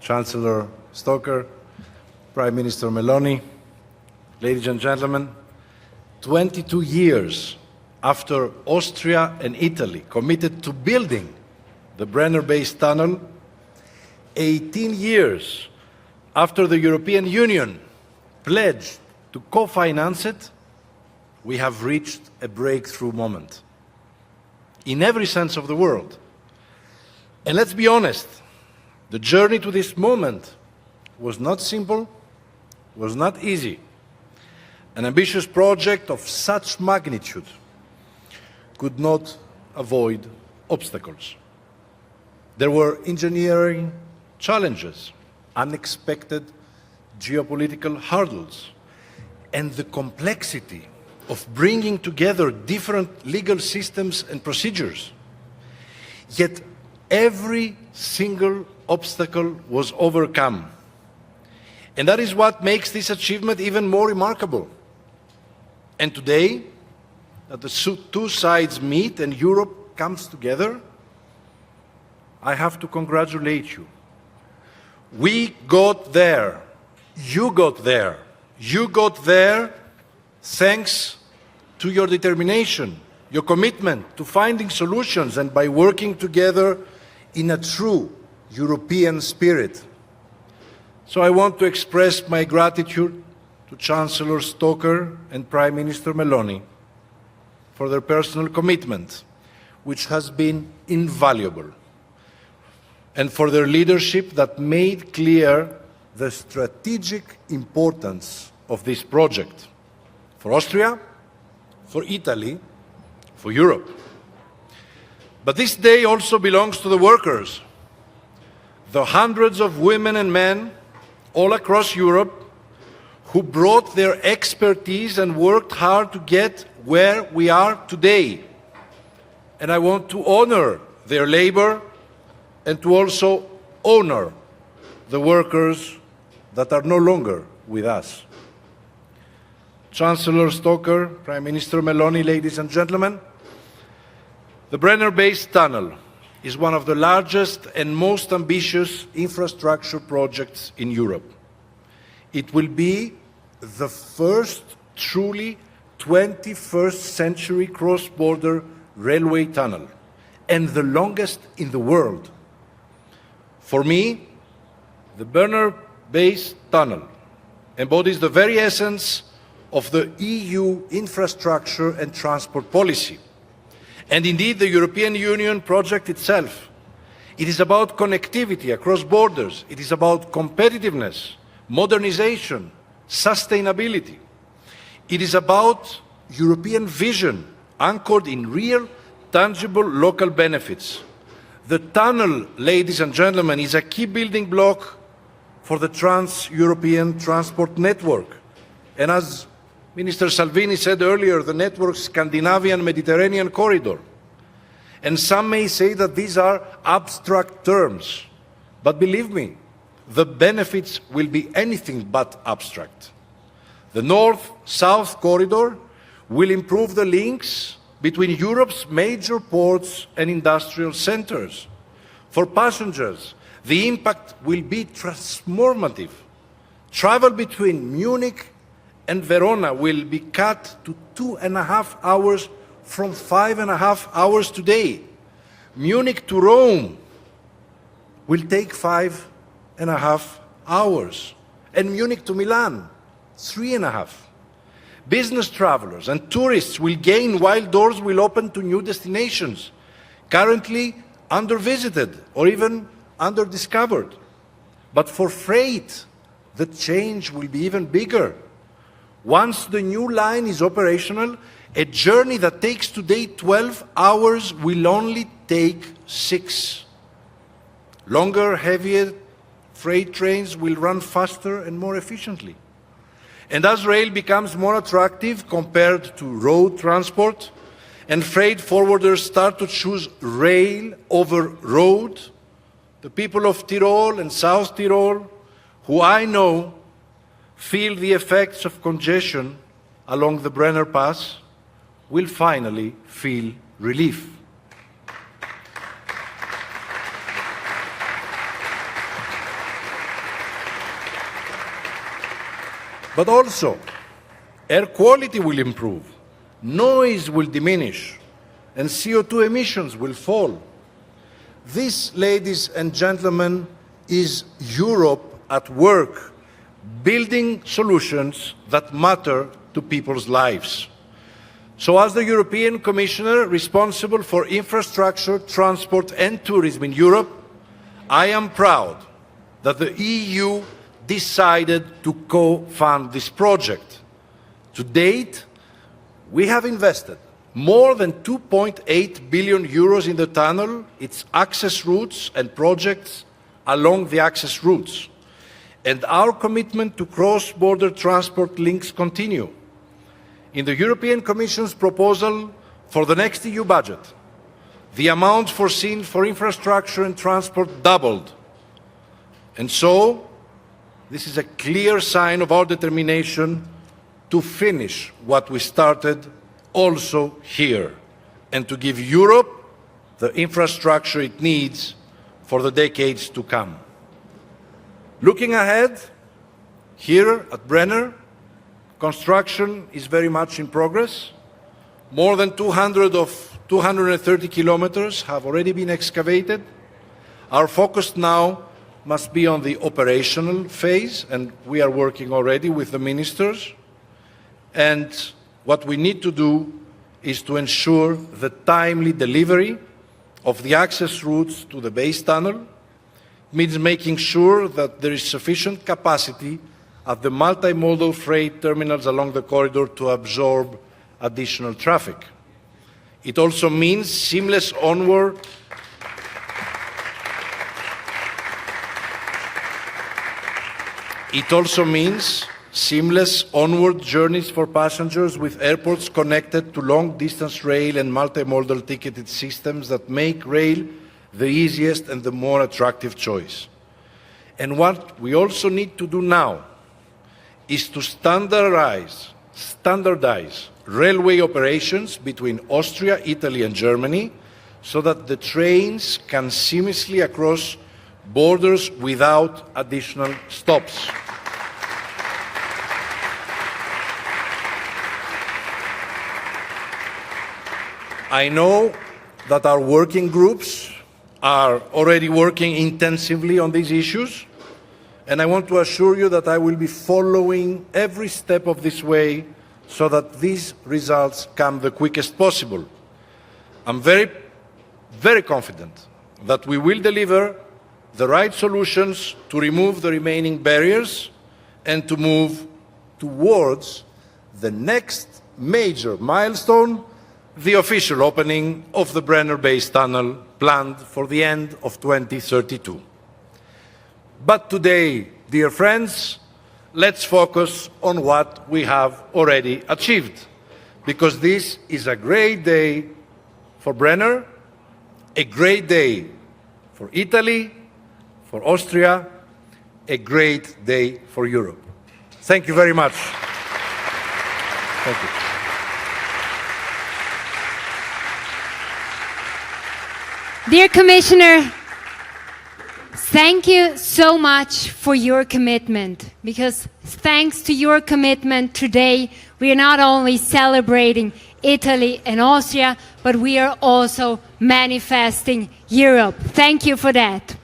Chancellor Stoker, Prime Minister Meloni, ladies and gentlemen, 22 years after Austria and Italy committed to building the Brenner Base Tunnel, 18 years after the European Union pledged to co-finance it, we have reached a breakthrough moment in every sense of the word. And let's be honest, the journey to this moment was not simple, was not easy. An ambitious project of such magnitude could not avoid obstacles. There were engineering challenges, unexpected geopolitical hurdles, and the complexity of bringing together different legal systems and procedures. Yet every single obstacle was overcome. And that is what makes this achievement even more remarkable. And today, that the two sides meet and Europe comes together, I have to congratulate you. We got there. You got there. You got there thanks to your determination, your commitment to finding solutions, and by working together in a true European spirit. So I want to express my gratitude to Chancellor Stoker and Prime Minister Meloni for their personal commitment, which has been invaluable, and for their leadership that made clear the strategic importance of this project for Austria, for Italy, for Europe. But this day also belongs to the workers, the hundreds of women and men all across Europe who brought their expertise and worked hard to get where we are today. And I want to honor their labor and to also honor the workers that are no longer with us. Chancellor Stoker, Prime Minister Meloni, ladies and gentlemen, the Brenner Base Tunnel is one of the largest and most ambitious infrastructure projects in Europe. It will be the first truly 21st century cross-border railway tunnel and the longest in the world. For me, the Brenner Base Tunnel embodies the very essence of the EU infrastructure and transport policy, and indeed the European Union project itself. It is about connectivity across borders. It is about competitiveness, modernization, sustainability. It is about European vision anchored in real, tangible local benefits. The tunnel, ladies and gentlemen, is a key building block for the trans-European transport network. And as Minister Salvini said earlier, the network's Scandinavian-Mediterranean corridor. And some may say that these are abstract terms, but believe me, the benefits will be anything but abstract. The North-South corridor will improve the links between Europe's major ports and industrial centers. For passengers, the impact will be transformative. Travel between Munich and Verona will be cut to 2.5 hours from 5.5 hours today. Munich to Rome will take 5.5 hours. And Munich to Milan, 3.5. Business travelers and tourists will gain while doors will open to new destinations, currently under-visited or even under-discovered. But for freight, the change will be even bigger. Once the new line is operational, a journey that takes today 12 hours will only take 6. Longer, heavier freight trains will run faster and more efficiently. And as rail becomes more attractive compared to road transport, and freight forwarders start to choose rail over road, the people of Tyrol and South Tyrol, who I know feel the effects of congestion along the Brenner Pass, will finally feel relief. But also, air quality will improve, noise will diminish, and CO2 emissions will fall. This, ladies and gentlemen, is Europe at work, building solutions that matter to people's lives. So as the European Commissioner responsible for infrastructure, transport and tourism in Europe, I am proud that the EU decided to co-fund this project. To date, we have invested more than 2.8 billion euros in the tunnel, its access routes and projects along the access routes. And our commitment to cross-border transport links continue. In the European Commission's proposal for the next EU budget, the amount foreseen for infrastructure and transport doubled. And so, this is a clear sign of our determination to finish what we started also here, and to give Europe the infrastructure it needs for the decades to come. Looking ahead, here at Brener, construction is very much in progress. More than 230 kilometers have already been excavated. Our focus now must be on the operational phase, and we are working already with the ministers. And what we need to do is to ensure the timely delivery of the access routes to the base tunnel. It means making sure that there is sufficient capacity at the multimodal freight terminals along the corridor to absorb additional traffic. It also means seamless onward journeys for passengers with airports connected to long-distance rail and multimodal ticketed systems that make rail the easiest and the more attractive choice. And what we also need to do now is to standardize railway operations between Austria, Italy and Germany so that the trains can seamlessly cross borders without additional stops. I know that our working groups are already working intensively on these issues, and I want to assure you that I will be following every step of this way so that these results come the quickest possible. I'm very, very confident that we will deliver the right solutions to remove the remaining barriers and to move towards the next major milestone, the official opening of the Brenner Base Tunnel, planned for the end of 2032. But today, dear friends, let's focus on what we have already achieved, because this is a great day for Brener, a great day for Italy, for Austria, a great day for Europe. Thank you very much. Thank you. Dear Commissioner, thank you so much for your commitment, because thanks to your commitment today, we are not only celebrating Italy and Austria, but we are also manifesting Europe. Thank you for that.